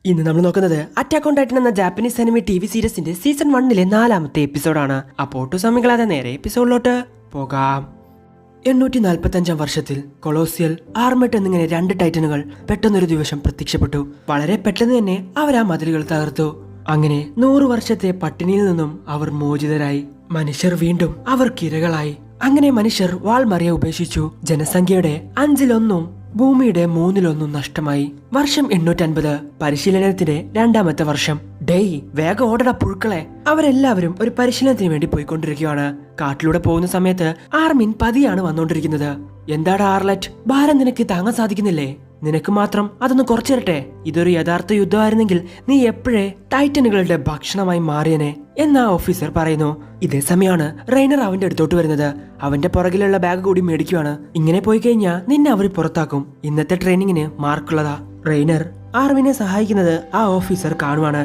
ഇന്ന് നമ്മൾ നോക്കുന്നത് അറ്റാക്ക് ഓൺ ടൈറ്റൻ എന്ന ജാപ്പനീസ് അനിമി TV സീരീസിന്റെ സീസൺ 1 4ാമത്തെ എപ്പിസോഡാണ്. അപ്പോൾ ഒട്ടും സമയങ്ങളാതെ നേരെ എപ്പിസോഡിലോട്ട് പോകാം. 845 വർഷത്തിൽ കൊളോസിയൽ, ആർമറ്റ് എന്നിങ്ങനെ 2 ടൈറ്റനുകൾ പെട്ടെന്നൊരു ദിവസം പ്രത്യക്ഷപ്പെട്ടു. വളരെ പെട്ടെന്ന് തന്നെ അവർ ആ മതിലുകൾ തകർത്തു. അങ്ങനെ 100 വർഷത്തെ പട്ടിണിയിൽ നിന്നും അവർ മോചിതരായി. മനുഷ്യർ വീണ്ടും അവർക്കിരകളായി. അങ്ങനെ മനുഷ്യർ വാൾമറിയെ ഉപേക്ഷിച്ചു. ജനസംഖ്യയുടെ 5-1 ഭൂമിയുടെ 3-1 നഷ്ടമായി. വർഷം 850, പരിശീലനത്തിന്റെ 2ാമത്തെ വർഷം. ഡേയ്, വേഗം ഓടട പുഴുക്കളെ. അവരെല്ലാവരും ഒരു പരിശീലനത്തിന് വേണ്ടി പോയിക്കൊണ്ടിരിക്കുകയാണ്. കാട്ടിലൂടെ പോകുന്ന സമയത്ത് ആർമിൻ പതിയാണ് വന്നുകൊണ്ടിരിക്കുന്നത്. എന്താടാ ആർലറ്റ്, ഭാരം നിനക്ക് താങ്ങാൻ സാധിക്കുന്നില്ലേ? നിനക്ക് മാത്രം അതൊന്ന് കുറച്ചിരട്ടെ. ഇതൊരു യഥാർത്ഥ യുദ്ധമായിരുന്നെങ്കിൽ നീ എപ്പോഴേ ടൈറ്റനുകളുടെ ഭക്ഷണമായി മാറിയനെ എന്നാ ഓഫീസർ പറയുന്നു. ഇതേ സമയമാണ് റെയ്നർ അവന്റെ അടുത്തോട്ട് വരുന്നത്. അവന്റെ പുറകിലുള്ള ബാഗ് കൂടി മേടിക്കുവാണ്. ഇങ്ങനെ പോയി കഴിഞ്ഞാൽ നിന്നെ അവർ പുറത്താക്കും. ഇന്നത്തെ ട്രെയിനിങ്ങിന് മാർക്കുള്ളതാ. റെയ്നർ ആർമിനെ സഹായിക്കുന്നത് ആ ഓഫീസർ കാണുവാണ്.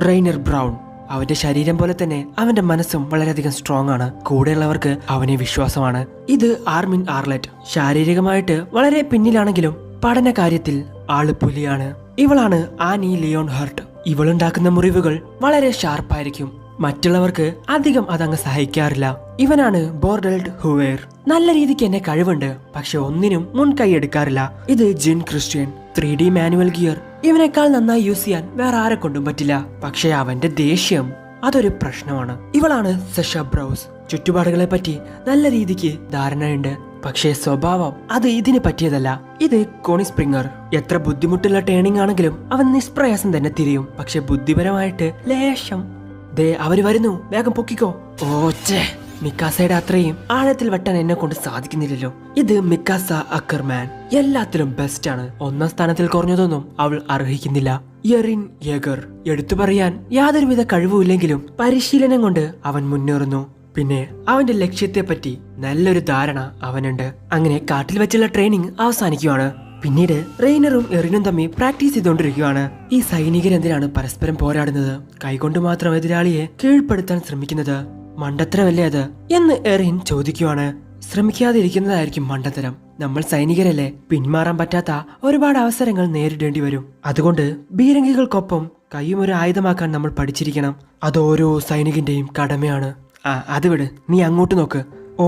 Reiner brown. അവന്റെ ശരീരം പോലെ തന്നെ അവന്റെ മനസ്സും വളരെയധികം സ്ട്രോങ് ആണ്. കൂടെയുള്ളവർക്ക് അവനെ വിശ്വാസമാണ്. ഇത് ആർമിൻ ആർലറ്റ്. ശാരീരികമായിട്ട് വളരെ പിന്നിലാണെങ്കിലും പഠന കാര്യത്തിൽ ആള് പുലിയാണ്. ഇവളാണ് ആനി ലിയോൺ ഹർട്ട്. ഇവളുണ്ടാക്കുന്ന മുറിവുകൾ വളരെ ഷാർപ്പായിരിക്കും. മറ്റുള്ളവർക്ക് അധികം അതങ്ങ് സഹിക്കാറില്ല. ഇവനാണ് ബോർഡൽഡ് ഹുവേർ. നല്ല രീതിക്ക് എന്നെ കഴിവുണ്ട്, പക്ഷെ ഒന്നിനും മുൻകൈ എടുക്കാറില്ല. ഇത് ജിൻ ക്രിസ്ത്യൻ. 3D മാനുവൽ ഗിയർ ഇവനേക്കാൾ നന്നായി യൂസ് ചെയ്യാൻ വേറെ ആരെ കൊണ്ടും പറ്റില്ല. പക്ഷെ അവന്റെ ദേഷ്യം അതൊരു പ്രശ്നമാണ്. ഇവളാണ് സഷ ബ്രൗസ്. ചുറ്റുപാടുകളെ പറ്റി നല്ല രീതിക്ക് ധാരണയുണ്ട്, പക്ഷേ സ്വഭാവം അത് ഇതിന് പറ്റിയതല്ല. ഇത് കോണി സ്പ്രിംഗർ. എത്ര ബുദ്ധിമുട്ടുള്ള ടേണിംഗ് ആണെങ്കിലും അവൻ നിഷ്പ്രയാസം തന്നെ തിരിയും. പക്ഷെ ബുദ്ധിപരമായിട്ട് ലേശം. ദേ അവര് വരുന്നു, വേഗം പൊക്കിക്കോ. ഓച്ചേ, മിക്കാസയുടെ അത്രയും ആഴത്തിൽ വെട്ടാൻ എന്നെ കൊണ്ട് സാധിക്കുന്നില്ലല്ലോ. ഇത് മിക്കാസ അക്കർമാൻ. എല്ലാത്തിലും ബെസ്റ്റ് ആണ്. 1ാം സ്ഥാനത്തിൽ കുറഞ്ഞതൊന്നും അവൾ അർഹിക്കുന്നില്ല. എറിൻ യേഗർ. എടുത്തു പറയാൻ യാതൊരുവിധ കഴിവുമില്ലെങ്കിലും പരിശീലനം കൊണ്ട് അവൻ മുന്നേറുന്നു. പിന്നെ അവന്റെ ലക്ഷ്യത്തെ പറ്റി നല്ലൊരു ധാരണ അവനുണ്ട്. അങ്ങനെ കാട്ടിൽ വെച്ചുള്ള ട്രെയിനിങ് അവസാനിക്കുകയാണ്. പിന്നീട് റെയ്നറും എറിനും തമ്മിൽ പ്രാക്ടീസ് ചെയ്തുകൊണ്ടിരിക്കുകയാണ്. ഈ സൈനികരെന്തിനാണ് പരസ്പരം പോരാടുന്നത്? കൈകൊണ്ട് മാത്രം എതിരാളിയെ കീഴ്പ്പെടുത്താൻ ശ്രമിക്കുന്നത് മണ്ടത്തരമല്ലേ അത് എന്ന് എറിൻ ചോദിക്കുവാണ്. ശ്രമിക്കാതിരിക്കുന്നതായിരിക്കും മണ്ടത്തരം. നമ്മൾ സൈനികരല്ലേ, പിന്മാറാൻ പറ്റാത്ത ഒരുപാട് അവസരങ്ങൾ നേരിടേണ്ടി വരും. അതുകൊണ്ട് ബീരങ്കികൾക്കൊപ്പം കൈയും ഒരു ആയുധമാക്കാൻ നമ്മൾ പഠിച്ചിരിക്കണം. അത് ഓരോ സൈനികന്റെയും കടമയാണ്. അത് വിട്, നീ അങ്ങോട്ട് നോക്ക്. ഓ,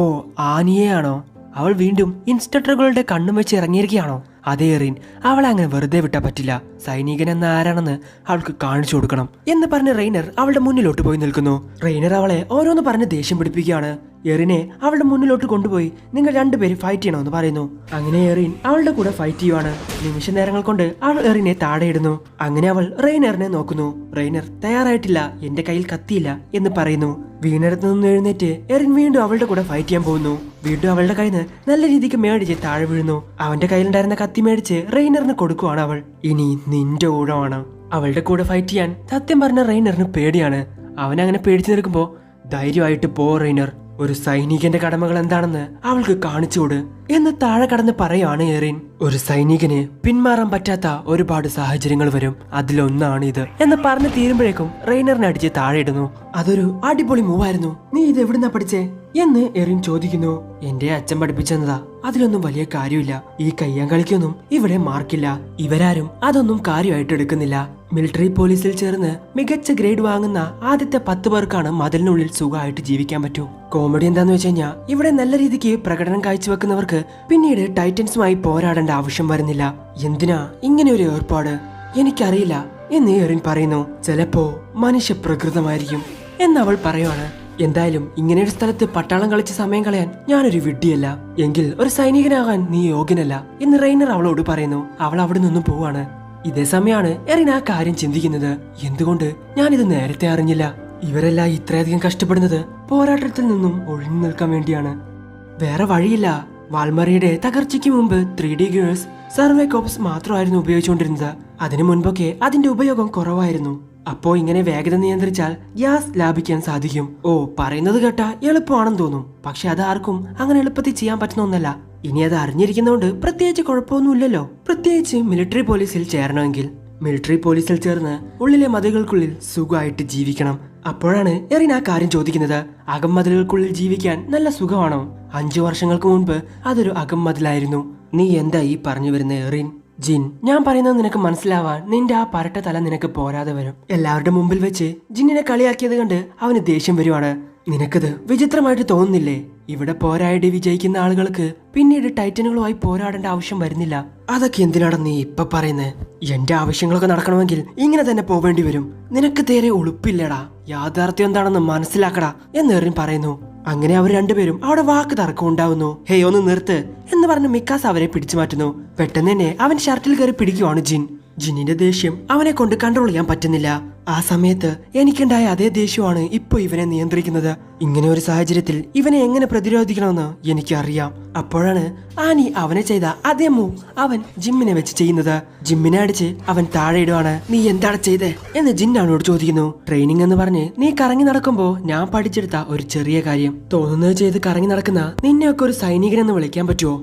ആനിയെയാണോ? അവൾ വീണ്ടും ഇൻസ്ട്രക്ടറുകളുടെ കണ്ണും വെച്ച് ഇറങ്ങിയിരിക്കുകയാണോ? അതേ എറിൻ, അവളെ അങ്ങനെ വെറുതെ വിട്ടാ പറ്റില്ല. സൈനികൻ എന്ന ആരാണെന്ന് അവൾക്ക് കാണിച്ചു കൊടുക്കണം എന്ന് പറഞ്ഞ് റെയ്നർ അവളുടെ മുന്നിലോട്ട് പോയി നിൽക്കുന്നു. റെയ്നർ അവളെ ഓരോന്ന് പറഞ്ഞ് ദേഷ്യം പിടിപ്പിക്കുകയാണ്. എറിനെ അവളുടെ മുന്നിലോട്ട് കൊണ്ടുപോയി നിങ്ങൾ 2 പേര് ഫൈറ്റ് ചെയ്യണമെന്ന് പറയുന്നു. അങ്ങനെ എറിൻ അവളുടെ കൂടെ ഫൈറ്റ് ചെയ്യുവാണ്. നിമിഷ നേരങ്ങൾ കൊണ്ട് അവൾ എറിനെ താഴെയിടുന്നു. അങ്ങനെ അവൾ റെയ്നറിനെ നോക്കുന്നു. റെയ്നർ തയ്യാറായിട്ടില്ല, എന്റെ കയ്യിൽ കത്തിയില്ല എന്ന് പറയുന്നു. വീണിടത്ത് നിന്ന് എഴുന്നേറ്റ് എറിൻ വീണ്ടും അവളുടെ കൂടെ ഫൈറ്റ് ചെയ്യാൻ പോകുന്നു. വീണ്ടും അവളുടെ കയ്യിൽ നിന്ന് നല്ല രീതിക്ക് മേടിച്ച് താഴെ വീഴുന്നു. അവന്റെ കയ്യിലുണ്ടായിരുന്ന കത്തി മേടിച്ച് റെയ്നറിന് കൊടുക്കുവാണ് അവൾ. ഇനി നിന്റെ ഊഴമാണ്. അവളുടെ കൂടെ ഫൈറ്റ് ചെയ്യാൻ സത്യം പറഞ്ഞ റെയ്നറിന് പേടിയാണ്. അവനങ്ങനെ പേടിച്ചു നിൽക്കുമ്പോ ധൈര്യമായിട്ട് പോ റെയ്നർ, ഒരു സൈനികന്റെ കടമകൾ എന്താണെന്ന് അവൾക്ക് കാണിച്ചുകൊട് എന്ന് താഴെ കടന്ന് പറയാണ് എറിൻ. ഒരു സൈനികന് പിന്മാറാൻ പറ്റാത്ത ഒരുപാട് സാഹചര്യങ്ങൾ വരും, അതിലൊന്നാണ് ഇത് എന്ന് പറഞ്ഞ് തീരുമ്പോഴേക്കും റെയ്നറിനെ അടിച്ച് താഴെ ഇടുന്നു. അതൊരു അടിപൊളി മൂവായിരുന്നു. നീ ഇത് എവിടുന്നാ പഠിച്ചേ എന്ന് എറിൻ ചോദിക്കുന്നു. എന്റെ അച്ഛൻ പഠിപ്പിച്ചെന്നതാ, അതിലൊന്നും വലിയ കാര്യമില്ല. ഈ കയ്യാൻ കളിക്കൊന്നും ഇവിടെ മാർക്കില്ല. ഇവരാരും അതൊന്നും കാര്യമായിട്ട് എടുക്കുന്നില്ല. മിലിറ്ററി പോലീസിൽ ചേർന്ന് മികച്ച ഗ്രേഡ് വാങ്ങുന്ന ആദ്യത്തെ 10 പേർക്കാണ് മതിലിനുള്ളിൽ സുഖമായിട്ട് ജീവിക്കാൻ പറ്റൂ. കോമഡി എന്താന്ന് വെച്ച് കഴിഞ്ഞാൽ ഇവിടെ നല്ല രീതിക്ക് പ്രകടനം കാഴ്ചവെക്കുന്നവർക്ക് പിന്നീട് ടൈറ്റൻസുമായി പോരാടേണ്ട ആവശ്യം വരുന്നില്ല. എന്തിനാ ഇങ്ങനെ ഒരു ഏർപ്പാട്? എനിക്കറിയില്ല എന്ന് എറിൻ പറയുന്നു. ചിലപ്പോ മനുഷ്യപ്രകൃതമായിരിക്കും എന്നവൾ പറയുവാണ്. എന്തായാലും ഇങ്ങനെയൊരു സ്ഥലത്ത് പട്ടാളം കളിച്ച് സമയം കളയാൻ ഞാനൊരു വിഡ്ഢിയല്ല. എങ്കിൽ ഒരു സൈനികനാകാൻ നീ യോഗ്യനല്ല എന്ന് റെയ്നർ അവളോട് പറയുന്നു. അവൾ അവിടെ നിന്നും പോവാണ്. ഇതേ സമയമാണ് എറിൻ ആ കാര്യം ചിന്തിക്കുന്നത്. എന്തുകൊണ്ട് ഞാനിത് നേരത്തെ അറിഞ്ഞില്ല? ഇവരെല്ലാം ഇത്രയധികം കഷ്ടപ്പെടുന്നത് പോരാട്ടത്തിൽ നിന്നും ഒഴിഞ്ഞു നിൽക്കാൻ വേണ്ടിയാണ്. വേറെ വഴിയില്ല. വാൾമറിയുടെ തകർച്ചയ്ക്ക് മുമ്പ് 3D ഗിയേഴ്സ് സർവേ കോപ്സ് മാത്രമായിരുന്നു ഉപയോഗിച്ചുകൊണ്ടിരുന്നത്. അതിനു മുൻപൊക്കെ അതിന്റെ ഉപയോഗം കുറവായിരുന്നു. അപ്പോ ഇങ്ങനെ വേഗത നിയന്ത്രിച്ചാൽ ഗ്യാസ് ലാഭിക്കാൻ സാധിക്കും. ഓ, പറയുന്നത് കേട്ടാ എളുപ്പമാണെന്ന് തോന്നും, പക്ഷെ അത് ആർക്കും അങ്ങനെ എളുപ്പത്തിൽ ചെയ്യാൻ പറ്റുന്ന ഒന്നല്ല. ഇനി അത് അറിഞ്ഞിരിക്കുന്നതുകൊണ്ട് പ്രത്യേകിച്ച് കുഴപ്പമൊന്നുമില്ലല്ലോ. പ്രത്യേകിച്ച് മിലിറ്ററി പോലീസിൽ ചേരണമെങ്കിൽ. മിലിറ്ററി പോലീസിൽ ചേർന്ന് ഉള്ളിലെ മതിലുകൾക്കുള്ളിൽ സുഖമായിട്ട് ജീവിക്കണം. അപ്പോഴാണ് എറിൻ ആ കാര്യം ചോദിക്കുന്നത്. അകംമതിലുകൾക്കുള്ളിൽ ജീവിക്കാൻ നല്ല സുഖമാണോ? 5 വർഷങ്ങൾക്ക് മുൻപ് അതൊരു അകംമതിലായിരുന്നു. നീ എന്താ ഈ പറഞ്ഞു വരുന്ന എറിൻ? ജിൻ, ഞാൻ പറയുന്നത് നിനക്ക് മനസ്സിലാവാൻ നിന്റെ ആ പരട്ട തല നിനക്ക് പോരാതെ വരും. എല്ലാവരുടെ മുമ്പിൽ വെച്ച് ജിന്നിനെ കളിയാക്കിയത് കണ്ട് അവന് ദേഷ്യം വരുവാണ്. നിനക്കത് വിചിത്രമായിട്ട് തോന്നുന്നില്ലേ? ഇവിടെ പോരാടി വിജയിക്കുന്ന ആളുകൾക്ക് പിന്നീട് ടൈറ്റനുകളുമായി പോരാടേണ്ട ആവശ്യം വരുന്നില്ല. അതൊക്കെ എന്തിനാണ് നീ ഇപ്പൊ പറയുന്നത്? എന്റെ ആവശ്യങ്ങളൊക്കെ നടക്കണമെങ്കിൽ ഇങ്ങനെ തന്നെ പോവേണ്ടി വരും. നിനക്ക് തീരെ ഉളുപ്പില്ലടാ. യാഥാർത്ഥ്യം എന്താണെന്ന് മനസ്സിലാക്കടാ എന്ന് എറിൻ പറയുന്നു. അങ്ങനെ അവർ രണ്ടുപേരും അവിടെ വാക്ക് തർക്കം ഉണ്ടാവുന്നു. ഹേയ്, ഒന്ന് നിർത്ത് എന്ന് പറഞ്ഞ് മിക്കാസ് അവരെ പിടിച്ചു മാറ്റുന്നു. പെട്ടെന്ന് തന്നെ അവൻ ഷർട്ടിൽ കയറി പിടിക്കുവാണ് ജിൻ. ജിന്നിന്റെ ദേഷ്യം അവനെ കൊണ്ട് കൺട്രോൾ ചെയ്യാൻ പറ്റുന്നില്ല. ആ സമയത്ത് എനിക്കുണ്ടായ അതേ ദേഷ്യമാണ് ഇപ്പൊ ഇവനെ നിയന്ത്രിക്കുന്നത്. ഇങ്ങനെ ഒരു സാഹചര്യത്തിൽ ഇവനെ എങ്ങനെ പ്രതിരോധിക്കണമെന്ന് എനിക്കറിയാം. അപ്പോഴാണ് ആനി അവനെ ചെയ്ത അതേ മൂവ് അവൻ ജിമ്മിനെ വെച്ച് ചെയ്യുന്നത്. ജിമ്മിനെ അടിച്ച് അവൻ താഴെ ഇടുവാണ്. നീ എന്താണ് ചെയ്തേ എന്ന് ജിൻ അവനോട് ചോദിക്കുന്നു. ട്രെയിനിങ് എന്ന് പറഞ്ഞ് നീ കറങ്ങി നടക്കുമ്പോ ഞാൻ പഠിച്ചെടുത്ത ഒരു ചെറിയ കാര്യം തോന്നുന്നത് ചെയ്ത് കറങ്ങി നടക്കുന്ന നിന്നെയൊക്കെ ഒരു സൈനികനെന്ന് വിളിക്കാൻ പറ്റുമോ?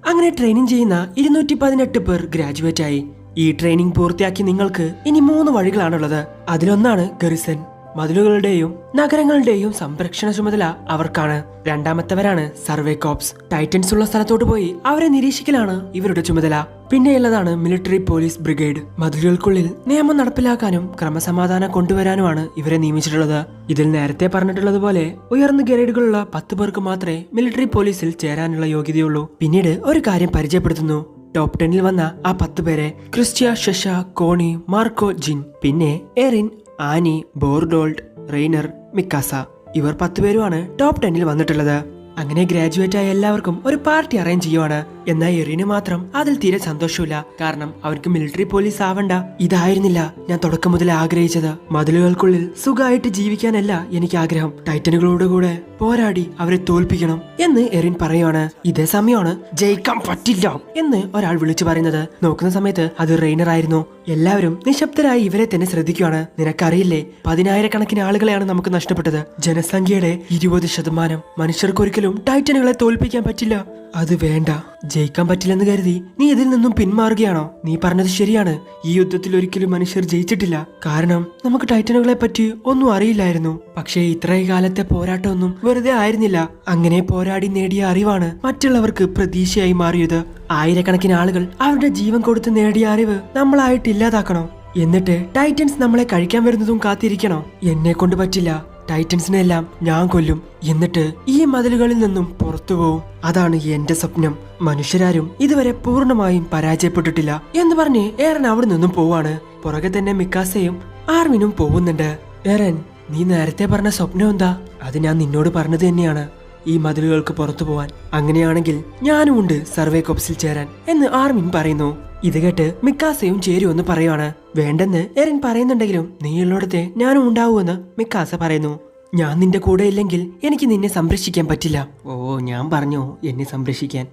അങ്ങനെ ട്രെയിനിങ് ചെയ്യുന്ന 218 പേർ ഗ്രാജുവേറ്റ് ആയി. ഈ ട്രെയിനിങ് പൂർത്തിയാക്കി നിങ്ങൾക്ക് ഇനി 3 വഴികളാണുള്ളത്. അതിലൊന്നാണ് ഗറിസൺ. മതിലുകളുടെയും നഗരങ്ങളുടെയും സംരക്ഷണ ചുമതല അവർക്കാണ്. രണ്ടാമത്തവരാണ് സർവേ കോപ്സ്. ടൈറ്റൻസ് ഉള്ള സ്ഥലത്തോട്ട് പോയി അവരെ നിരീക്ഷിക്കലാണ് ഇവരുടെ ചുമതല. പിന്നെയുള്ളതാണ് മിലിറ്ററി പോലീസ് ബ്രിഗേഡ്. മതിലുകൾക്കുള്ളിൽ നിയമം നടപ്പിലാക്കാനും ക്രമസമാധാനം കൊണ്ടുവരാനുമാണ് ഇവരെ നിയമിച്ചിട്ടുള്ളത്. ഇതിൽ നേരത്തെ പറഞ്ഞിട്ടുള്ളതുപോലെ ഉയർന്ന ഗ്രേഡുകളുള്ള 10 പേർക്ക് മാത്രമേ മിലിറ്ററി പോലീസിൽ ചേരാനുള്ള യോഗ്യതയുള്ളൂ. പിന്നീട് ഒരു കാര്യം പരിചയപ്പെടുത്തുന്നു. ടോപ്പ് 10ൽ വന്ന ആ 10 പേരെ ക്രിസ്റ്റ്യ, ഷെഷ, കോണി, മാർക്കോ, ജിൻ, പിന്നെ എറിൻ, ആനി, ബോർഡോൾഡ്, റെയ്നർ, മിക്കാസ. ഇവർ 10 പേരുമാണ് ടോപ്പ് 10ൽ വന്നിട്ടുള്ളത്. അങ്ങനെ ഗ്രാജുവേറ്റ് ആയ എല്ലാവർക്കും ഒരു പാർട്ടി അറേഞ്ച് ചെയ്യുവാണ്. എന്നാൽ എറിന് മാത്രം അതിൽ തീരെ സന്തോഷമില്ല. കാരണം അവർക്ക് മിലിറ്ററി പോലീസ് ആവണ്ട. ഇതായിരുന്നില്ല ഞാൻ തുടക്കം മുതൽ ആഗ്രഹിച്ചത്. മതിലുകൾക്കുള്ളിൽ സുഖമായിട്ട് ജീവിക്കാനല്ല എനിക്ക് ആഗ്രഹം. ടൈറ്റനുകളോട് കൂടെ പോരാടി അവരെ തോൽപ്പിക്കണം എന്ന് എറിൻ പറയുവാണ്. ഇതേ സമയമാണ് ജയിക്കാൻ പറ്റില്ല എന്ന് ഒരാൾ വിളിച്ചു പറയുന്നത്. നോക്കുന്ന സമയത്ത് അത് റെയ്നർ ആയിരുന്നു. എല്ലാവരും നിശബ്ദരായി ഇവരെ തന്നെ ശ്രദ്ധിക്കുകയാണ്. നിനക്കറിയില്ലേ, 10,000 ആളുകളെയാണ് നമുക്ക് നഷ്ടപ്പെട്ടത്. ജനസംഖ്യയുടെ 20%. മനുഷ്യർക്കൊരിക്കലും ടൈറ്റനുകളെ തോൽപ്പിക്കാൻ പറ്റില്ല. അത് വേണ്ട. ജയിക്കാൻ പറ്റില്ലെന്ന് കരുതി നീ ഇതിൽ നിന്നും പിന്മാറുകയാണോ? നീ പറഞ്ഞത് ശരിയാണ്. ഈ യുദ്ധത്തിൽ ഒരിക്കലും മനുഷ്യർ ജയിച്ചിട്ടില്ല. കാരണം നമുക്ക് ടൈറ്റനുകളെ പറ്റി ഒന്നും അറിയില്ലായിരുന്നു. പക്ഷേ ഇത്രയും കാലത്തെ പോരാട്ടമൊന്നും വെറുതെ ആയിരുന്നില്ല. അങ്ങനെ പോരാടി നേടിയ അറിവാണ് മറ്റുള്ളവർക്ക് പ്രതീക്ഷയായി മാറിയത്. ആയിരക്കണക്കിന് ആളുകൾ അവരുടെ ജീവൻ കൊടുത്ത് നേടിയ അറിവ് നമ്മളായിട്ട് ഇല്ലാതാക്കണോ? എന്നിട്ട് ടൈറ്റൻസ് നമ്മളെ കഴിക്കാൻ വരുന്നതും കാത്തിരിക്കണോ? എന്നെ കൊണ്ട് പറ്റില്ല. ടൈറ്റൻസിനെ എല്ലാം ഞാൻ കൊല്ലും. എന്നിട്ട് ഈ മതിലുകളിൽ നിന്നും പുറത്തു പോവും. അതാണ് എന്റെ സ്വപ്നം. മനുഷ്യരാരും ഇതുവരെ പൂർണ്ണമായും പരാജയപ്പെട്ടിട്ടില്ല എന്ന് പറഞ്ഞ് ഏറൻ അവിടെ നിന്നും പോവാണ്. പുറകെ തന്നെ മിക്കാസയും ആർമിനും പോകുന്നുണ്ട്. ഏറൻ, നീ നേരത്തെ പറഞ്ഞ സ്വപ്നം എന്താ? അത് ഞാൻ നിന്നോട് പറഞ്ഞത് തന്നെയാണ്, ഈ മതിലുകൾക്ക് പുറത്തു പോവാൻ. അങ്ങനെയാണെങ്കിൽ ഞാനും ഉണ്ട് സർവേ കോപ്സിൽ ചേരാൻ എന്ന് ആർമിൻ പറയുന്നു. ഇത് കേട്ട് മിക്കാസയും ചേരുമെന്ന് പറയുവാണ്. വേണ്ടെന്ന് എറിൻ പറയുന്നുണ്ടെങ്കിലും നീയുള്ളിടത്തെ ഞാനും ഉണ്ടാവുമെന്ന് മിക്കാസ പറയുന്നു. ഞാൻ നിന്റെ കൂടെ ഇല്ലെങ്കിൽ എനിക്ക് നിന്നെ സംരക്ഷിക്കാൻ പറ്റില്ല. ഓ, ഞാൻ പറഞ്ഞോ എന്നെ സംരക്ഷിക്കാൻ.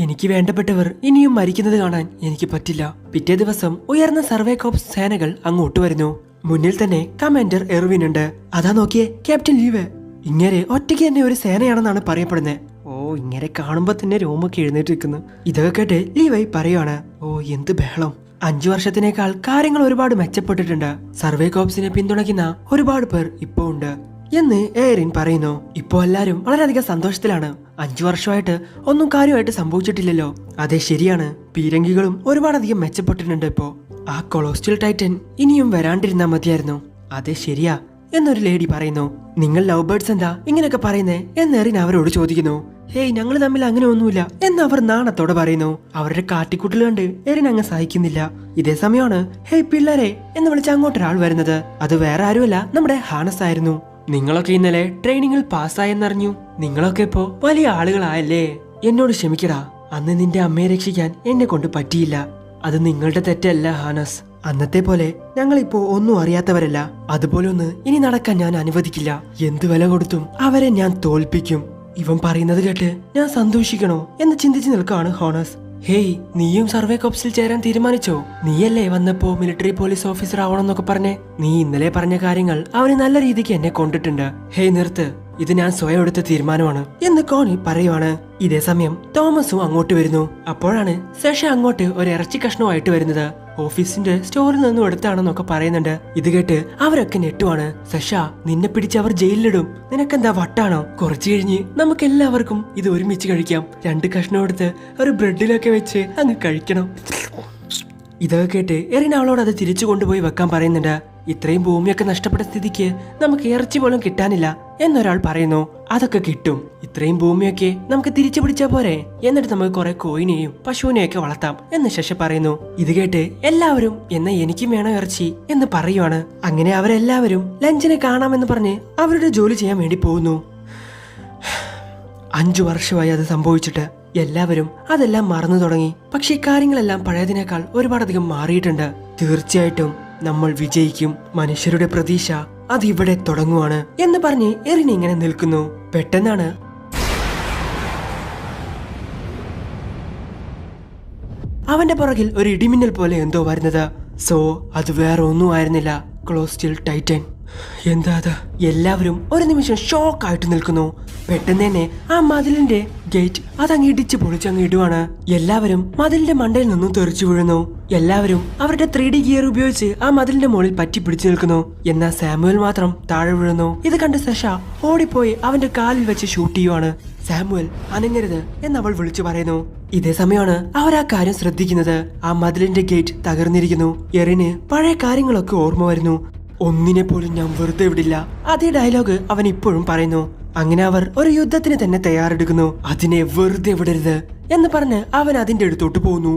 എനിക്ക് വേണ്ടപ്പെട്ടവർ ഇനിയും മരിക്കുന്നത് കാണാൻ എനിക്ക് പറ്റില്ല. പിറ്റേ ദിവസം ഉയർന്ന സർവേ കോപ്സ് സേനകൾ അങ്ങോട്ട് വരുന്നു. മുന്നിൽ തന്നെ കമാൻഡർ എർവിൻ ഉണ്ട്. അതാ നോക്കിയേ, ക്യാപ്റ്റൻ ലീവ്. ഇങ്ങനെ ഒറ്റയ്ക്ക് തന്നെ ഒരു സേനയാണെന്നാണ് പറയപ്പെടുന്നത്. ഓ, ഇങ്ങനെ കാണുമ്പോ തന്നെ രോമൊക്കെ എഴുന്നേറ്റ് നിൽക്കുന്നു. ഇതൊക്കെ കേട്ട് ലീവൈ പറയുവാണ്. ഓ, എന്ത് ബഹളം. 5 വർഷത്തിനേക്കാൾ കാര്യങ്ങൾ ഒരുപാട് മെച്ചപ്പെട്ടിട്ടുണ്ട്. സർവേ കോപ്സിനെ പിന്തുണയ്ക്കുന്ന ഒരുപാട് പേർ ഇപ്പോ ഉണ്ട് എന്ന് എറിൻ പറയുന്നു. ഇപ്പോ എല്ലാരും വളരെയധികം സന്തോഷത്തിലാണ്. 5 വർഷമായിട്ട് ഒന്നും കാര്യമായിട്ട് സംഭവിച്ചിട്ടില്ലല്ലോ. അതെ, ശരിയാണ്. പീരങ്കികളും ഒരുപാടധികം മെച്ചപ്പെട്ടിട്ടുണ്ട് ഇപ്പോ. ആ കൊളോസ്റ്റൽ ടൈറ്റൻ ഇനിയും വരാണ്ടിരുന്നാ മതിയായിരുന്നു. അതെ, ശരിയാ എന്നൊരു ലേഡി പറയുന്നു. നിങ്ങൾ ലവ് ബേർഡ്സ് എന്താ ഇങ്ങനെയൊക്കെ പറയുന്നേ എന്ന് എറിൻ അവരോട് ചോദിക്കുന്നു. ഹേയ്, ഞങ്ങൾ തമ്മിൽ അങ്ങനെ ഒന്നുമില്ല എന്ന് അവർ നാണത്തോടെ പറയുന്നു. അവരുടെ കാട്ടിക്കൂട്ടൽ കണ്ട് എറിൻ അങ്ങ് സഹിക്കുന്നില്ല. ഇതേ സമയമാണ് ഹേയ് പിള്ളേരെ എന്ന് വിളിച്ച് അങ്ങോട്ടൊരാൾ വരുന്നത്. അത് വേറെ ആരുമല്ല, നമ്മുടെ ഹാനസ് ആയിരുന്നു. നിങ്ങളൊക്കെ ഇന്നലെ ട്രെയിനിങ്ങിൽ പാസ്സായെന്നറിഞ്ഞു. നിങ്ങളൊക്കെ ഇപ്പോ വലിയ ആളുകളായല്ലേ. എന്നോട് ക്ഷമിക്കടാ. അന്ന് നിന്റെ അമ്മയെ രക്ഷിക്കാൻ എന്നെ കൊണ്ട് പറ്റിയില്ല. അത് നിങ്ങളുടെ തെറ്റല്ല ഹാനസ്. അന്നത്തെ പോലെ ഞങ്ങളിപ്പോ ഒന്നും അറിയാത്തവരല്ല. അതുപോലെ ഒന്ന് ഇനി നടക്കാൻ ഞാൻ അനുവദിക്കില്ല. എന്ത് വില കൊടുത്തും അവരെ ഞാൻ തോൽപ്പിക്കും. ഇവൻ പറയുന്നത് കേട്ട് ഞാൻ സന്തോഷിക്കണോ എന്ന് ചിന്തിച്ചു നിൽക്കാണ് ഹോണസ്. ഹേയ്, നീയും സർവേ കോപ്സിൽ ചേരാൻ തീരുമാനിച്ചോ? നീയല്ലേ വന്നപ്പോ മിലിറ്ററി പോലീസ് ഓഫീസർ ആവണമെന്നൊക്കെ പറഞ്ഞേ? നീ ഇന്നലെ പറഞ്ഞ കാര്യങ്ങൾ അവന് നല്ല രീതിക്ക് എന്നെ കൊണ്ടിട്ടുണ്ട്. ഹേയ്, നിർത്ത്. ഇത് ഞാൻ സ്വയം എടുത്ത തീരുമാനമാണ് എന്ന് കോണി പറയുവാണ്. ഇതേ സമയം തോമസും അങ്ങോട്ട് വരുന്നു. അപ്പോഴാണ് സെഷ അങ്ങോട്ട് ഒരു ഇറച്ചി കഷ്ണമായിട്ട് വരുന്നത്. ഓഫീസിന്റെ സ്റ്റോറിൽ നിന്നും എടുത്താണെന്നൊക്കെ പറയുന്നുണ്ട്. ഇത് കേട്ട് അവരൊക്കെ ഞെട്ടുവാണ്. സെഷ, നിന്നെ പിടിച്ച് അവർ ജയിലിലിടും. നിനക്കെന്താ വട്ടാണോ? കുറച്ചു കഴിഞ്ഞ് നമുക്ക് എല്ലാവർക്കും ഇത് ഒരുമിച്ച് കഴിക്കാം. 2 കഷ്ണം എടുത്ത് ഒരു ബ്രെഡിലൊക്കെ വെച്ച് അങ്ങ് കഴിക്കണം. ഇതൊക്കെ കേട്ട് എറിൻ അവളോട് അത് തിരിച്ചു കൊണ്ടുപോയി വെക്കാൻ പറയുന്നുണ്ട്. ഇത്രയും ഭൂമിയൊക്കെ നഷ്ടപ്പെട്ട സ്ഥിതിക്ക് നമുക്ക് ഇറച്ചി പോലും കിട്ടാനില്ല എന്നൊരാൾ പറയുന്നു. അതൊക്കെ കിട്ടും, ഇത്രയും ഭൂമിയൊക്കെ നമുക്ക് തിരിച്ചു പിടിച്ചാ പോരെ, എന്നിട്ട് നമുക്ക് കുറെ കോയിനെയും പശുവിനെയൊക്കെ വളർത്താം എന്ന് ശശി പറയുന്നു. ഇത് കേട്ട് എല്ലാവരും എന്നാ എനിക്കും വേണം ഇറച്ചി എന്ന് പറയുവാണ്. അങ്ങനെ അവരെല്ലാവരും ലഞ്ചിനെ കാണാമെന്ന് പറഞ്ഞ് അവരുടെ ജോലി ചെയ്യാൻ വേണ്ടി പോകുന്നു. 5 വർഷമായി അത് സംഭവിച്ചിട്ട് എല്ലാവരും അതെല്ലാം മറന്നു തുടങ്ങി. പക്ഷേ കാര്യങ്ങളെല്ലാം പഴയതിനേക്കാൾ ഒരുപാടധികം മാറിയിട്ടുണ്ട്. തീർച്ചയായിട്ടും നമ്മൾ വിജയിക്കും, മനുഷ്യരുടെ പ്രതീക്ഷ അതിവിടെ തുടങ്ങുവാണ് എന്ന് പറഞ്ഞ് എറിൻ ഇങ്ങനെ നിൽക്കുന്നു. പെട്ടെന്നാണ് അവന്റെ പുറകിൽ ഒരു ഇടിമിന്നൽ പോലെ എന്തോ വരുന്നത്. സോ അത് വേറെ ഒന്നും ആയിരുന്നില്ല, കൊളോസിയൽ ടൈറ്റൻ. എന്താ അത്? എല്ലാവരും ഒരു നിമിഷം ഷോക്കായിട്ട് നിൽക്കുന്നു. പെട്ടെന്ന് തന്നെ ആ മതിലിന്റെ ഗേറ്റ് അതങ്ങ് ഇടിച്ച് പൊളിച്ചങ്ങ് ഇടുവാണ്. എല്ലാവരും മതിലിന്റെ മണ്ടയിൽ നിന്നും തെറിച്ചു വീഴുന്നു. എല്ലാവരും അവരുടെ 3D ഗിയർ ഉപയോഗിച്ച് ആ മതിലിന്റെ മുകളിൽ പറ്റി പിടിച്ചു നിൽക്കുന്നു. എന്നാൽ സാമുവൽ മാത്രം താഴെ വീഴുന്നു. ഇത് കണ്ട് സഷ ഓടിപ്പോയി അവന്റെ കാലിൽ വെച്ച് ഷൂട്ട് ചെയ്യുവാണ്. സാമുവൽ അനങ്ങരുത് എന്ന് അവൾ വിളിച്ചു പറയുന്നു. ഇതേ സമയമാണ് അവർ ആ കാര്യം ശ്രദ്ധിക്കുന്നത്. ആ മതിലിന്റെ ഗേറ്റ് തകർന്നിരിക്കുന്നു. എറിന് പഴയ കാര്യങ്ങളൊക്കെ ഓർമ്മ വരുന്നു. ഒന്നിനെ പോലും ഞാൻ വെറുതെ വിടില്ല, അതേ ഡയലോഗ് അവൻ ഇപ്പോഴും പറയുന്നു. അങ്ങനെ അവർ ഒരു യുദ്ധത്തിന് തന്നെ തയ്യാറെടുക്കുന്നു. അതിനെ വെറുതെ വിടരുത് എന്ന് പറഞ്ഞ് അവൻ അതിന്റെ അടുത്തോട്ട് പോകുന്നു.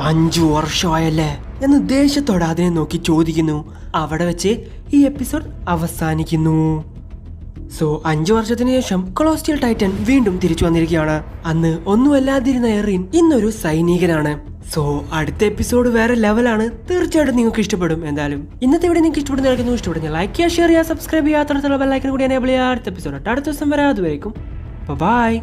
5 വർഷമായല്ലേ എന്ന് ദേഷ്യത്തോടെ അതിനെ നോക്കി ചോദിക്കുന്നു. അവിടെ വെച്ച് ഈ എപ്പിസോഡ് അവസാനിക്കുന്നു. സോ 5 വർഷത്തിന് ശേഷം കൊളോസിയൽ ടൈറ്റൻ വീണ്ടും തിരിച്ചു വന്നിരിക്കുകയാണ്. അന്ന് ഒന്നുമല്ലാതിരുന്ന എറിൻ ഇന്നൊരു സൈനികനാണ്. സോ അടുത്ത എപ്പിസോഡ് വേറെ ലെവലാണ്. തീർച്ചയായിട്ടും നിങ്ങൾക്ക് ഇഷ്ടപ്പെടും. എന്തായാലും ഇന്നത്തെ വീഡിയോ നിങ്ങൾക്ക് ഇഷ്ടപ്പെടുന്ന ലൈക്ക് ചെയ്യുക, ഷെയർ ചെയ്യുക, സബ്സ്ക്രൈബ് ചെയ്യുക, അത്തരത്തിലുള്ള ബെൽ ഐക്കൺ കൂടി എനേബിൾ ചെയ്യുക. അടുത്ത എപ്പിസോഡ് അടുത്ത ദിവസം വരാം. അതുവരേക്കും ബൈ.